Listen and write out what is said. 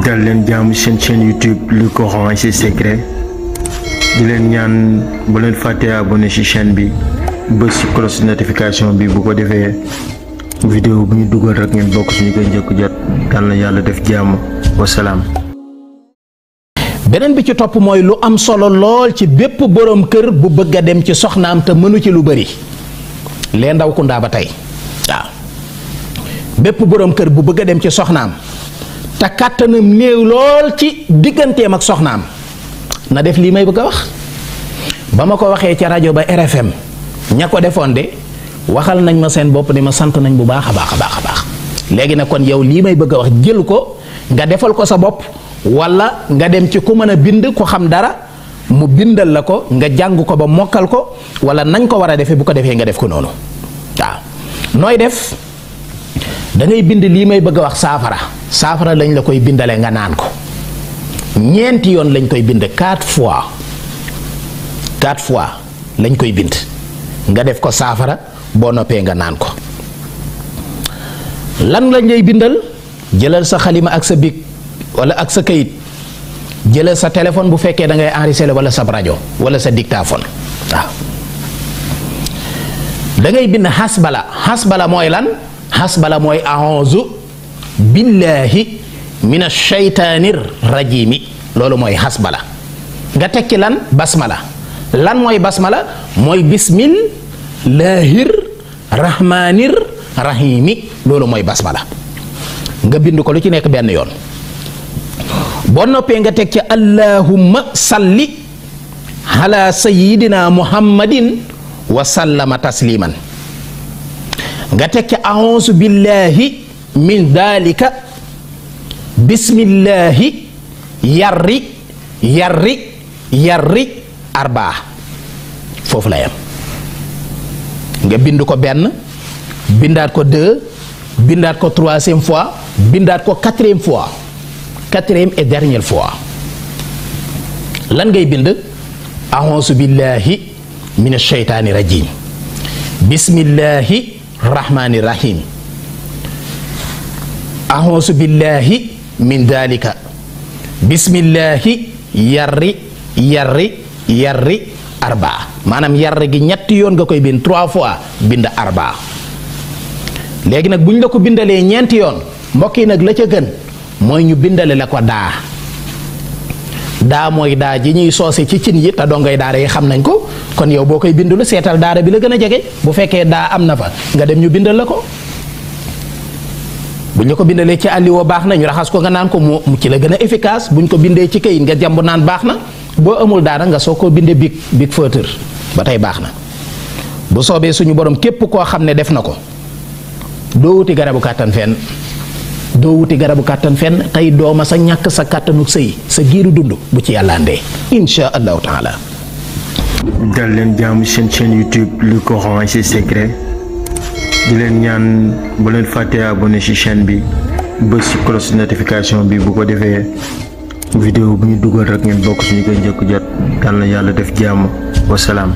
dal leen jaamu seen chaîne YouTube le Coran et ses secrets di leen ñaan bu leen fàtte abonné ci chaîne bi bës ci cloche notification bi bu ko defee vidéo bu ñu dugal rek ngeen bokk suñu koy njëkk jot dal na yàlla def jàmm wasalaam. beneen bi ci topp mooy lu am solo lool ci bépp boroom kër bu bëgg a dem ci soxnaam te mënu ci lu bari lee ndaw ku ndaa ba tey waaw bépp boroom kër bu bëgg a dem ci soxnaam te kàttanam néew lool ci digganteem ak soxnaam na def lii may bëgg a wax ba ma ko waxee ca rajo ba RFM ña ko defoon de waxal nañ ma seen bopp ni ma sant nañ bu baax a baax léegi nag kon yow lii may bëgg a wax jël ko nga defal ko sa bopp walla nga dem ci ku mën a bind ku xam dara mu bindal la ko nga jàng ko ba mokkal ko walla nañ ko war a defee bu ko defee nga def ko noonu waaw nooy def da ngay bind lii may bëgg a wax saafara lañ la koy bindale nga naan ko ñeenti yoon lañ koy bind 4 fois lañ koy bind nga def ko saafara boo noppee nga naan ko lan lañ lay bindal jëlal sa xalima ak sa bic wala ak sa kayit jëlal sa téléphone bu fekkee da ngay enregistré wala sa rajo wala sa dictaphone waaw da ngay bind xasbala mooy lan xasbala mooy a'uuzu billahi mina shaytaanir rajiimi loolu mooy xasbala nga tekki lan basmala lan mooy basmala mooy bismillahir rahmanir rahimi loolu mooy basmala nga bind ko lu ci nekk benn yoon boo noppee nga teg ci allahumma salli ala sayyidina muhammadin wa sallama tasliman nga teg ci a'uuzu billahi min dalika bismillahi yarri arbaa foofu la yam nga bind ko benn bindaat ko 2 bindaat ko 3e fois bindaat ko 4e fois 4e et dernière fois lan ngay bind a'uuzu billahi min ash-shaytaani rajim bismillahi rahmaani rahim a'uuzu billahi min dalika bismillahi yarri arbaa maanaam yarri gi ñetti yoon nga koy bind 3 fois bind arbaa léegi nag bu ñu la ko bindalee ñeenti yoon mbokk yi nag la ca gën mooy ñu bindale la ko daa mooy daa ji ñuy soose ci cin yi te dongay daara yi xam nañ ko kon yow boo koy bindulu seetal daara bi la gën a jege bu fekkee daa am na fa nga dem ñu bindal la ko bu ñu ko bindalee ci àlliwoo baax na ñu raxas ko nga naan ko mu ci la gën a efficace bu ñu ko bindee ci këyit nga jàmb naan baax na boo amul daara nga soo ko bindee bic feutre ba tey baax na bu soobee suñu borom képp koo xam ne def na ko doo wuti garabu kàttan fenn tey dooma sa ñàkk sa kàttanuk sëy sa giiru dund bu ci yàlla andee insha allahu taala. dal leen jaamu seen chaîne YouTube le Coran et ses secrets di leen ñaan bu leen fàtte abonné ci chaîne bi bës ci cloche notification bi bu ko defee vidéo bu ñu dugal rek ngeen bokk suñu koy njëkk jot dal na yàlla def jàmm wasalaam.